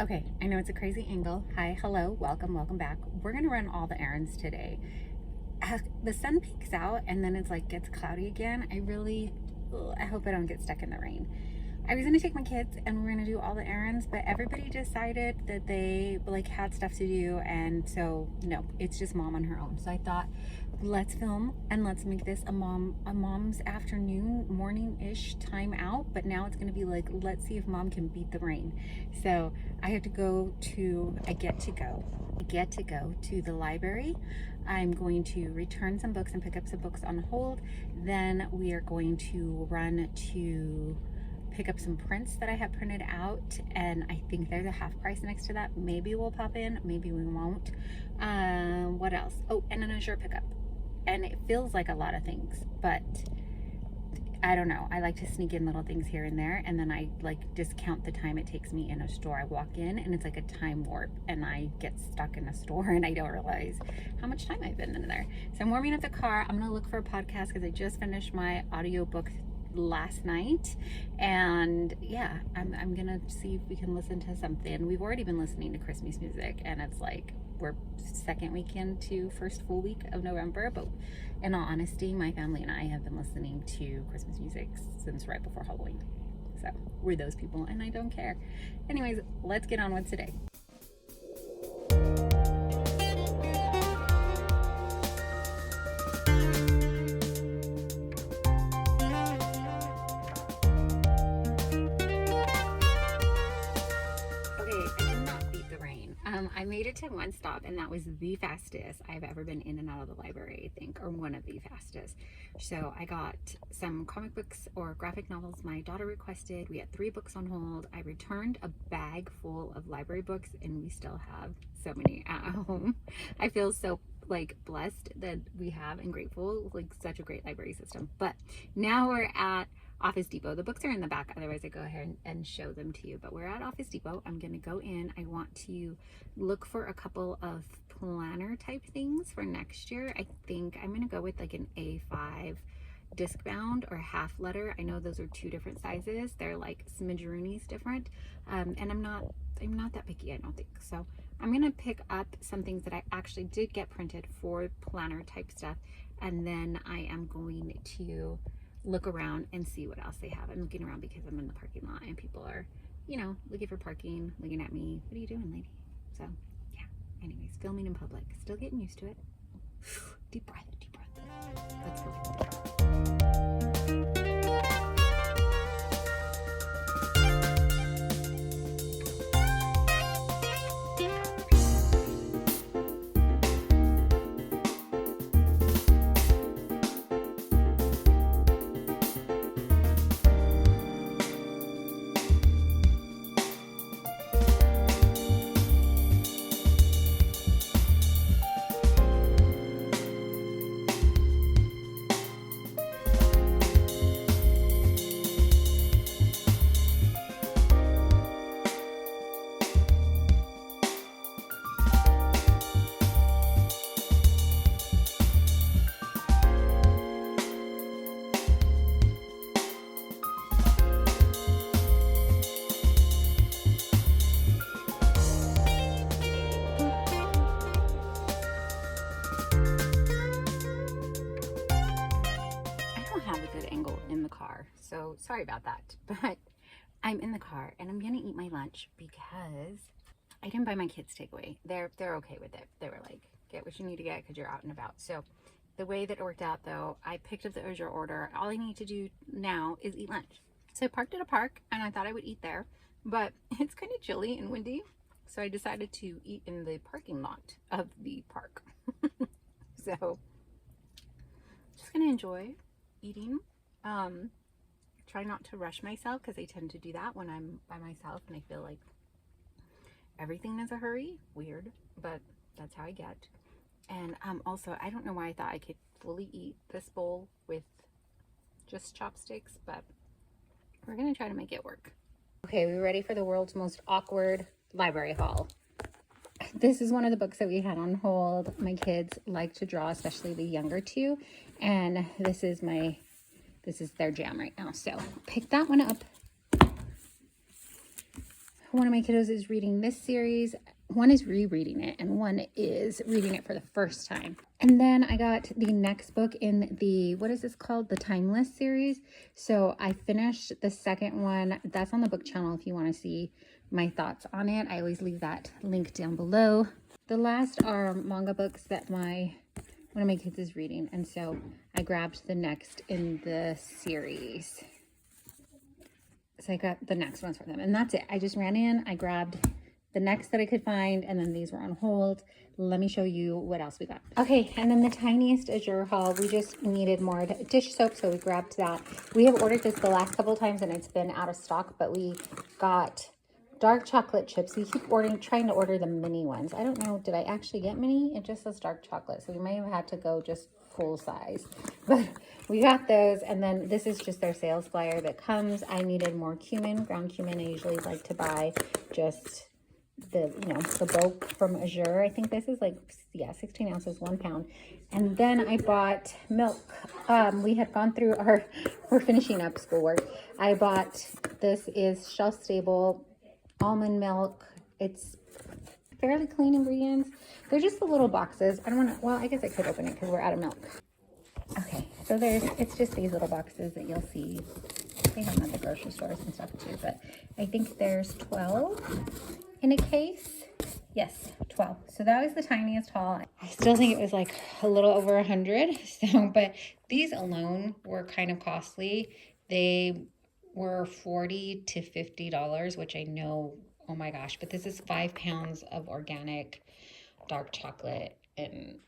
Okay, I know it's a crazy angle. Hi, hello, welcome back. We're gonna run all the errands today. As the sun peeks out and then it's like gets cloudy again. I hope I don't get stuck in the rain. I was gonna take my kids and we're gonna do all the errands, but everybody decided that they had stuff to do, and so no, it's just mom on her own. So I thought, let's film and let's make this a mom's afternoon, morning-ish time out. But now it's gonna be like, let's see if mom can beat the rain. So I get to go to the library. I'm going to return some books and pick up some books on hold. Then we are going to run to pick up some prints that I have printed out, and I think there's a half price next to that. Maybe we'll pop in, maybe we won't. What else? Oh, and an Azure pickup. And it feels like a lot of things, but I don't know. I like to sneak in little things here and there, and then I discount the time it takes me in a store. I walk in and it's like a time warp, and I get stuck in a store and I don't realize how much time I've been in there. So I'm warming up the car. I'm gonna look for a podcast because I just finished my audiobook last night, and yeah, I'm gonna see if we can listen to something. We've already been listening to Christmas music, and it's like we're second weekend to first full week of November, but in all honesty, my family and I have been listening to Christmas music since right before Halloween. So we're those people, and I don't care. Anyways, let's get on with today. I made it to one stop, and that was the fastest I've ever been in and out of the library, I think, or one of the fastest. So I got some comic books or graphic novels my daughter requested. We had 3 books on hold. I returned a bag full of library books, and we still have so many at home. I feel so blessed that we have, and grateful, such a great library system. But now we're at Office Depot. The books are in the back, otherwise I go ahead and show them to you, but we're at Office Depot. I'm gonna go in. I want to look for a couple of planner type things for next year. I think I'm gonna go with an A5 disc bound or half letter. I know those are 2 different sizes. They're smidgeroonies different, and I'm not that picky, I don't think. So I'm gonna pick up some things that I actually did get printed for planner type stuff, and then I am going to look around and see what else they have. I'm looking around because I'm in the parking lot and people are, looking for parking, looking at me. What are you doing, lady? So yeah, anyways, filming in public, still getting used to it. Deep breath, let's go. So sorry about that, but I'm in the car and I'm gonna eat my lunch because I didn't buy my kids takeaway. They're okay with it. They were like, get what you need to get because you're out and about. So the way that it worked out though, I picked up the Azure order. All I need to do now is eat lunch. So I parked at a park and I thought I would eat there, but it's kind of chilly and windy. So I decided to eat in the parking lot of the park. So just gonna enjoy eating. Try not to rush myself because I tend to do that when I'm by myself and I feel like everything is a hurry. Weird, but that's how I get. And also, I don't know why I thought I could fully eat this bowl with just chopsticks, but we're gonna try to make it work. Okay, we ready for the world's most awkward library haul. This is one of the books that we had on hold. My kids like to draw, especially the younger 2, and this is their jam right now. So pick that one up. one of my kiddos is reading this series. One is rereading it and one is reading it for the first time. And then I got the next book in the, what is this called? The Timeless series. So I finished the second one. That's on the book channel if you want to see my thoughts on it. I always leave that link down below. The last are manga books that one of my kids is reading. And so I grabbed the next in the series. So I got the next ones for them. And that's it. I just ran in, I grabbed the next that I could find, and then these were on hold. Let me show you what else we got. Okay, and then the tiniest Azure haul. We just needed more dish soap, so we grabbed that. We have ordered this the last couple of times, and it's been out of stock, but we got dark chocolate chips. We keep trying to order the mini ones. I don't know, did I actually get mini? It just says dark chocolate, so we may have had to go just full size. But we got those, and then this is just their sales flyer that comes. I needed more cumin, ground cumin. I usually like to buy just the bulk from Azure. I think this is like, yeah, 16 ounces, 1 pound. And then I bought milk. We had gone through we're finishing up schoolwork. I bought, this is shelf stable almond milk. It's fairly clean ingredients. They're just the little boxes. I don't want to, well, I guess I could open it because we're out of milk. Okay, so it's just these little boxes that you'll see. They have them at the grocery stores and stuff too, but I think there's 12 in a case. Yes, 12. So that was the tiniest haul. I still think it was like a little over 100. So, but these alone were kind of costly. They were $40 to $50, which I know, oh my gosh, but this is 5 pounds of organic dark chocolate, and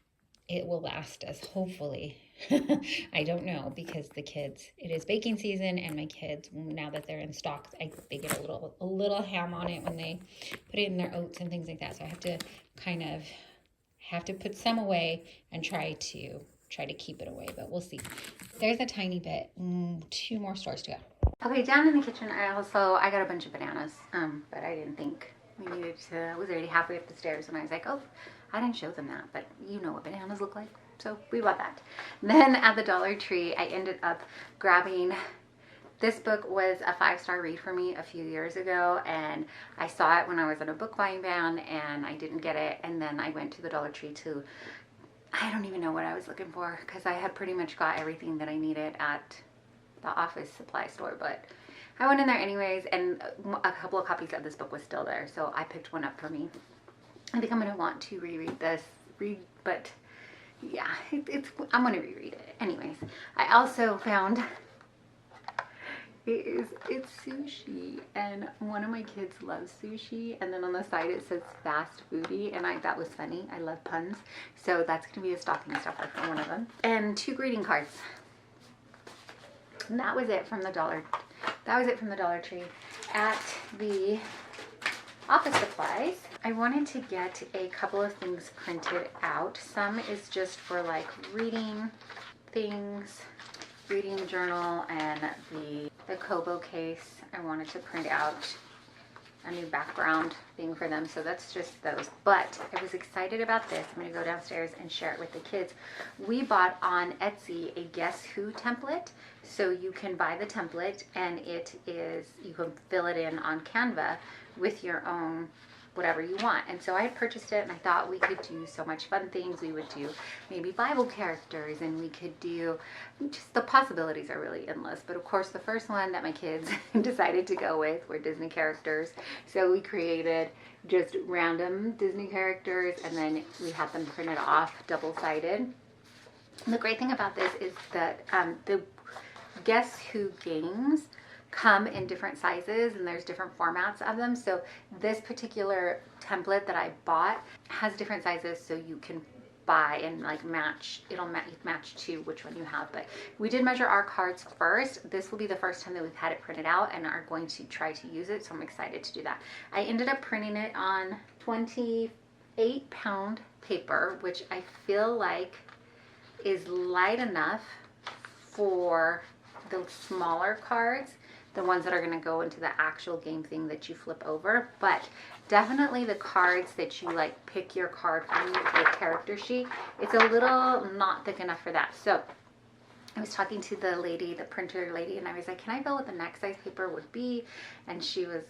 it will last us, hopefully. I don't know, because the kids, it is baking season, and my kids, now that they're in stock, they get a little ham on it when they put it in their oats and things like that. So I have to kind of put some away and try to keep it away, but we'll see. There's a tiny bit, 2 more stores to go. Okay, down in the kitchen, I got a bunch of bananas, but I didn't think we needed to. I was already halfway up the stairs, and I was like, oh, I didn't show them that, but you know what bananas look like. So we bought that. Then at the Dollar Tree, I ended up grabbing, this book was a 5-star read for me a few years ago, and I saw it when I was on a book buying ban, and I didn't get it. And then I went to the Dollar Tree to, I don't even know what I was looking for, because I had pretty much got everything that I needed at the office supply store, but I went in there anyways, and a couple of copies of this book was still there, so I picked one up for me. I think I'm going to want to reread this, but yeah, I'm going to reread it. Anyways, I also found, it's sushi, and one of my kids loves sushi, and then on the side it says fast foodie, and that was funny. I love puns, so that's going to be a stocking stuffer for one of them. And 2 greeting cards. And that was it from the Dollar Tree. At the office supplies, I wanted to get a couple of things printed out. Some is just for like reading things, reading journal, and the Kobo case. I wanted to print out a new background thing for them, so that's just those. But I was excited about this. I'm going to go downstairs and share it with the kids. We bought on Etsy a Guess Who template, so you can buy the template, and you can fill it in on Canva with your own whatever you want. And so I had purchased it, and I thought we could do so much fun things. We would do maybe Bible characters, and we could do, just the possibilities are really endless. But of course, the first one that my kids decided to go with were Disney characters. So we created just random Disney characters, and then we had them printed off double-sided. And the great thing about this is that the Guess Who games come in different sizes, and there's different formats of them. So this particular template that I bought has different sizes, so you can buy and like match. It'll match to which one you have. But we did measure our cards first. This will be the first time that we've had it printed out, and are going to try to use it, so I'm excited to do that. I ended up printing it on 28-pound paper, which I feel like is light enough for the smaller cards, the ones that are going to go into the actual game thing that you flip over. But definitely the cards that you like pick your card from the character sheet, it's a little not thick enough for that. So I was talking to the lady, the printer lady, and I was like, can I go what the next size paper would be? And she was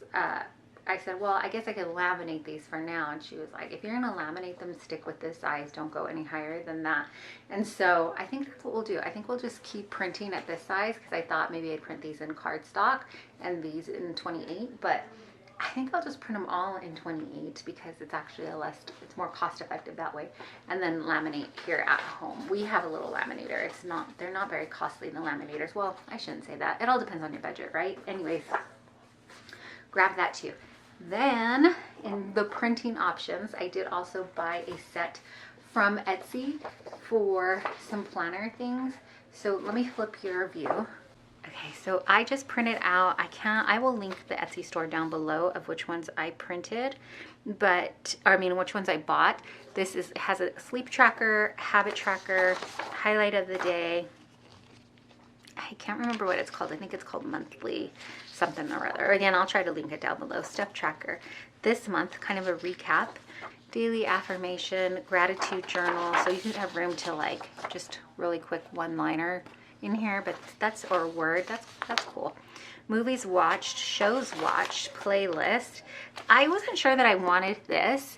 I said, well, I guess I could laminate these for now. And she was like, if you're going to laminate them, stick with this size. Don't go any higher than that. And so I think that's what we'll do. I think we'll just keep printing at this size, because I thought maybe I'd print these in cardstock and these in 28. But I think I'll just print them all in 28 because it's actually it's more cost effective that way. And then laminate here at home. We have a little laminator. They're not very costly, the laminators. Well, I shouldn't say that. It all depends on your budget, right? Anyways, grab that too. Then in the printing options, I did also buy a set from Etsy for some planner things. So let me flip your view. Okay, so I just printed out, I will link the Etsy store down below of which ones I printed, which ones I bought. It has a sleep tracker, habit tracker, highlight of the day. I can't remember what it's called. I think it's called monthly something or other. Again, I'll try to link it down below. Step tracker. This month, kind of a recap. Daily affirmation, gratitude journal. So you can have room to like just really quick one-liner in here, but or word, that's cool. Movies watched, shows watched, playlist. I wasn't sure that I wanted this,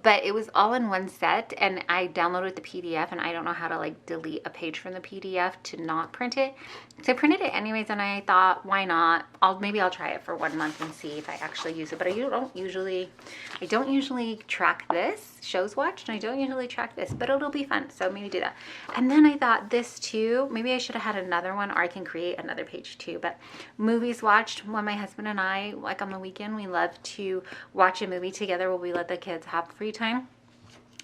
but it was all in one set, and I downloaded the PDF, and I don't know how to like delete a page from the PDF to not print it. So I printed it anyways, and I thought, why not? Maybe I'll try it for 1 month and see if I actually use it. But I don't usually track this, shows watched, and I don't usually track this, but it'll be fun. So maybe do that. And then I thought this too, maybe I should have had another one, or I can create another page too. But movies watched, when my husband and I, like on the weekend, we love to watch a movie together where we let the kids have free time.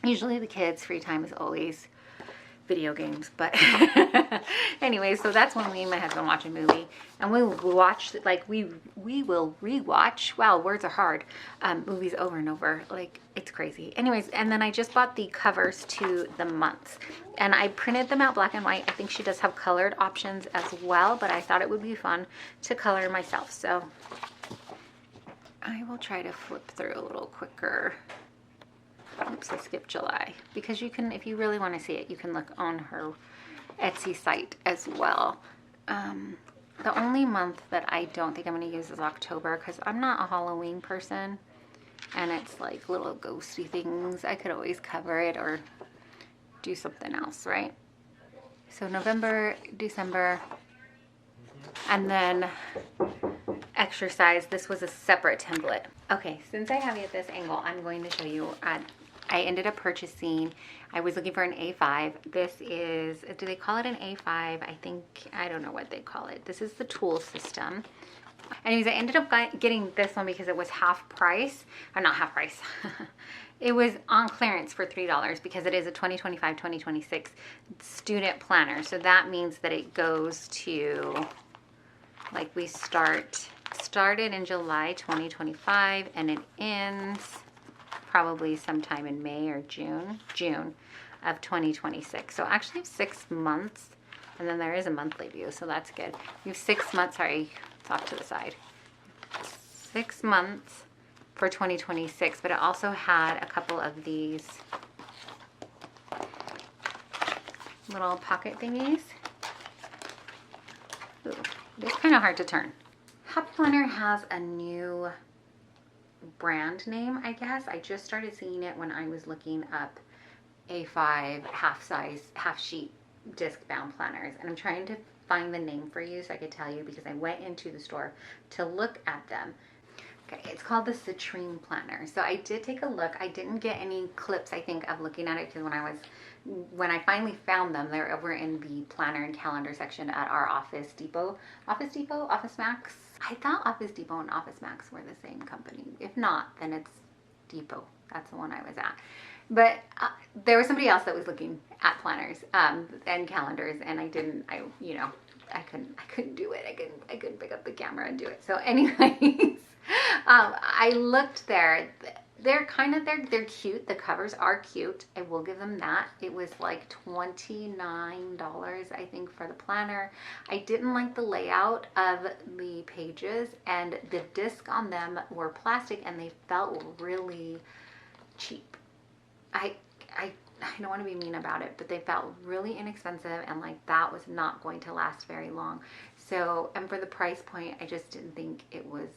Usually the kids' free time is always video games, but anyway, so that's when me and my husband watch a movie, and we watch, like, we will rewatch, wow, words are hard, movies over and over, like, it's crazy. Anyways, and then I just bought the covers to the months, and I printed them out black and white. I think she does have colored options as well, but I thought it would be fun to color myself, so I will try to flip through a little quicker. Oops, I skipped July, because you can, if you really want to see it, you can look on her Etsy site as well. The only month that I don't think I'm going to use is October, because I'm not a Halloween person, and it's like little ghosty things. I could always cover it or do something else, right? So November, December, and then exercise. This was a separate template. Okay, since I have you at this angle, I'm going to show you, I ended up purchasing, I was looking for an A5. This is, do they call it an A5? I don't know what they call it. This is the tool system. Anyways, I ended up getting this one because it was half price, or not half price. It was on clearance for $3 because it is a 2025-2026 student planner. So that means that it goes to, like, we started in July 2025 and it ends probably sometime in May or June of 2026. So actually have 6 months, and then there is a monthly view, so that's good. You have 6 months, sorry, it's off to the side. 6 months for 2026, but it also had a couple of these little pocket thingies. Ooh, it's kind of hard to turn. Happy Planner has a new brand name, I guess. I just started seeing it when I was looking up A5 half sheet disc bound planners, and I'm trying to find the name for you so I could tell you, because I went into the store to look at them. Okay, it's called the Citrine Planner. So I did take a look. I didn't get any clips, I think, of looking at it, because when I finally found them, they're over in the planner and calendar section at our Office Max. I thought Office Depot and Office Max were the same company. If not, then it's Depot. That's the one I was at. But there was somebody else that was looking at planners and calendars, and I couldn't do it. I couldn't pick up the camera and do it. So anyways, I looked there. They're cute. The covers are cute. I will give them that. It was like $29, I think, for the planner. I didn't like the layout of the pages, and the disc on them were plastic, and they felt really cheap. I don't want to be mean about it, but they felt really inexpensive, and like that was not going to last very long. So, and for the price point, I just didn't think it was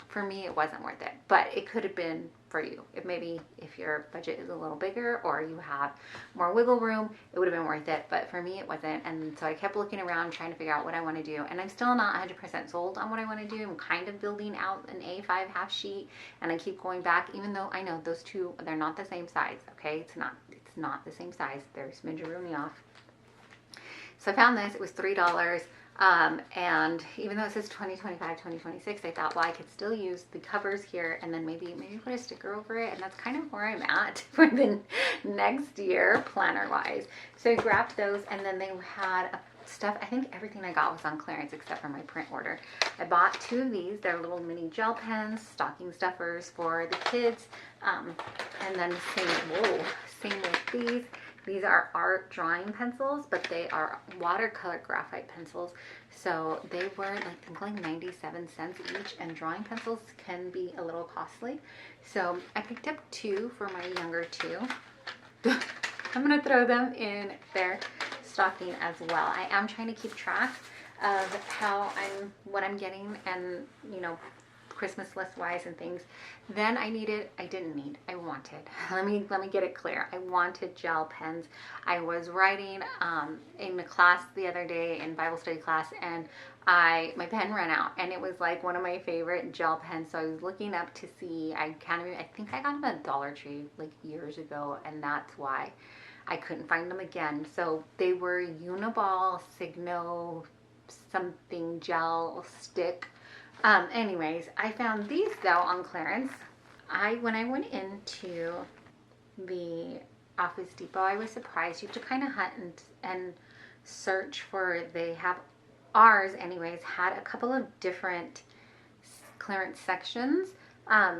For me, it wasn't worth it, but it could have been for you. If your budget is a little bigger or you have more wiggle room, it would have been worth it. But for me, it wasn't. And so I kept looking around trying to figure out what I want to do. And I'm still not 100% sold on what I want to do. I'm kind of building out an A5 half sheet, and I keep going back, even though I know those two, they're not the same size. Okay, it's not the same size. They're smidgeroonie off. So I found this. It was $3. And even though it says 2025, 2026, I thought, well, I could still use the covers here and then maybe put a sticker over it. And that's kind of where I'm at for the next year, planner wise. So I grabbed those, and then they had stuff. I think everything I got was on clearance except for my print order. I bought 2 of these. They're little mini gel pens, stocking stuffers for the kids. And then same with these. These are art drawing pencils, but they are watercolor graphite pencils. So they were like 97 cents each, and drawing pencils can be a little costly. So I picked up 2 for my younger 2. I'm gonna throw them in their stocking as well. I am trying to keep track of what I'm getting, and Christmas list wise and things. Then I wanted, let me get it clear. I wanted gel pens. I was writing in the class the other day, in Bible study class, and my pen ran out, and it was like one of my favorite gel pens. So I was looking up to see, I think I got them at Dollar Tree like years ago, and that's why I couldn't find them again. So they were Uniball Signo something gel stick. Anyways, I found these though on clearance. When I went into the Office Depot, I was surprised. You have to kind of hunt and search for, ours anyways, had a couple of different clearance sections.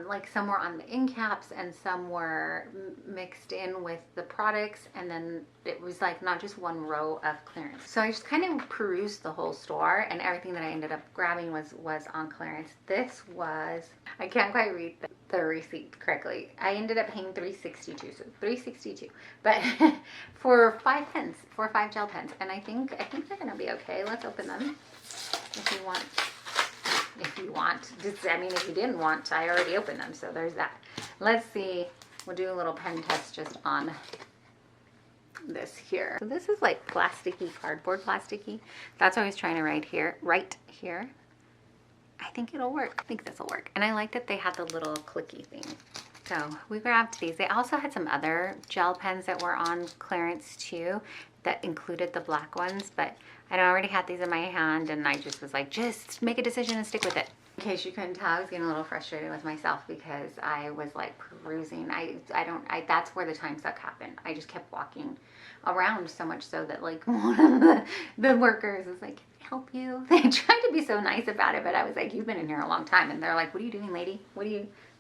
Like some were on the end caps and some were mixed in with the products, and then it was like not just one row of clearance. So I just kind of perused the whole store, and everything that I ended up grabbing was on clearance. This was, I can't quite read the receipt correctly. I ended up paying $3.62, so $3.62, but for 5 pens, for 5 gel pens, and I think they're gonna be okay. Let's open them if you want. If you didn't want, I already opened them, so there's that. Let's see, we'll do a little pen test just on this here. So this is like plasticky, cardboard plasticky. That's what I was trying to write here. I think it'll work. I think this will work. And I like that they had the little clicky thing. So we grabbed these. They also had some other gel pens that were on clearance too, that included the black ones, but I already had these in my hand, and I just was like, just make a decision and stick with it. In case you couldn't tell, I was getting a little frustrated with myself because I was like perusing. That's where the time suck happened. I just kept walking around so much so that like one of the workers was like, can I help you? They tried to be so nice about it, but I was like, you've been in here a long time. And they're like, what are you doing, lady?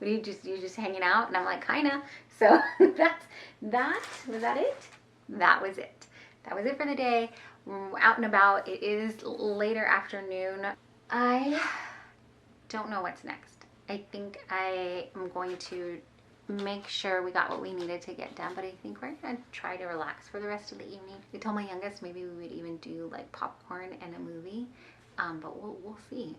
You just hanging out? And I'm like, kinda. So was that it? That was it. That was it for the day. Out and about. It is later afternoon. I don't know what's next. I think I am going to make sure we got what we needed to get done, but I think we're gonna try to relax for the rest of the evening. I told my youngest maybe we would even do like popcorn and a movie, but we'll see.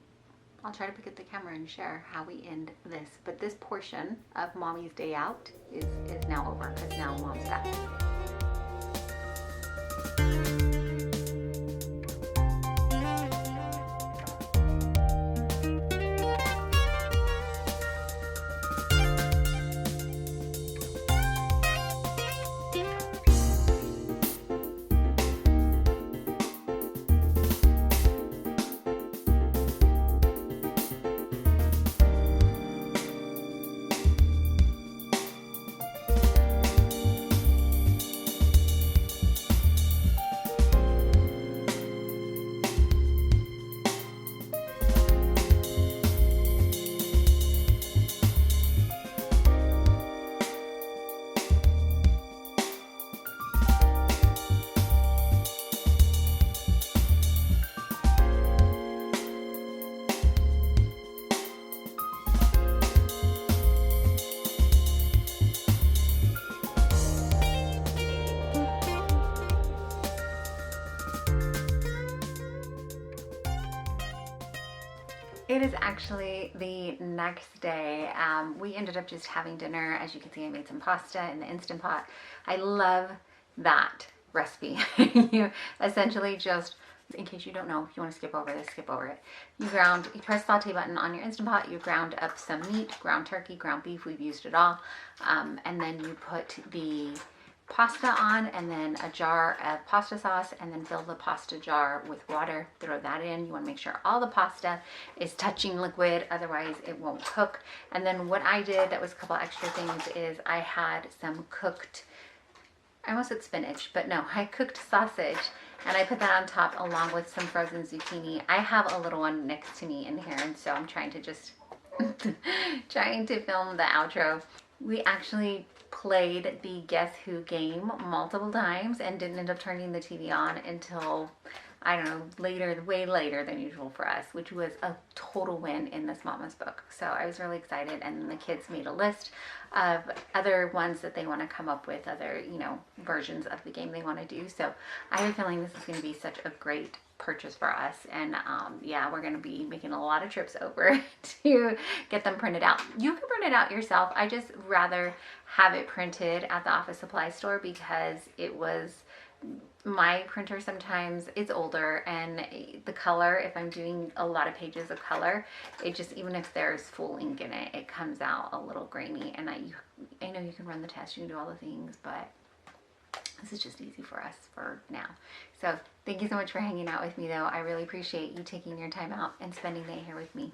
I'll try to pick up the camera and share how we end this. But this portion of Mommy's day out is now over, because now Mom's back. It is actually the next day. We ended up just having dinner. As you can see, I made some pasta in the Instant Pot. I love that recipe. You essentially just, in case you don't know, if you want to skip over this, skip over it. You press the saute button on your Instant Pot, you ground up some meat, ground turkey, ground beef, we've used it all. And then you put the pasta on, and then a jar of pasta sauce, and then fill the pasta jar with water. Throw that in. You want to make sure all the pasta is touching liquid, otherwise it won't cook. And then what I did, that was a couple extra things, is I had some cooked, I almost said spinach, but no, I cooked sausage, and I put that on top along with some frozen zucchini. I have a little one next to me in here, and so I'm trying to just trying to film the outro. We actually played the Guess Who game multiple times and didn't end up turning the TV on until, I don't know, later, way later than usual for us, which was a total win in this Mama's book. So I was really excited, and then the kids made a list of other ones that they want to come up with, other, you know, versions of the game they want to do. So I have a feeling this is going to be such a great purchase for us, and yeah, we're going to be making a lot of trips over to get them printed out. You can print it out yourself. I just rather have it printed at the office supply store, because it was, my printer sometimes, it's older, and the color, if I'm doing a lot of pages of color, it just, even if there's full ink in it, it comes out a little grainy. And I know you can run the test, you can do all the things, but this is just easy for us for now. So thank you so much for hanging out with me, though. I really appreciate you taking your time out and spending the day here with me.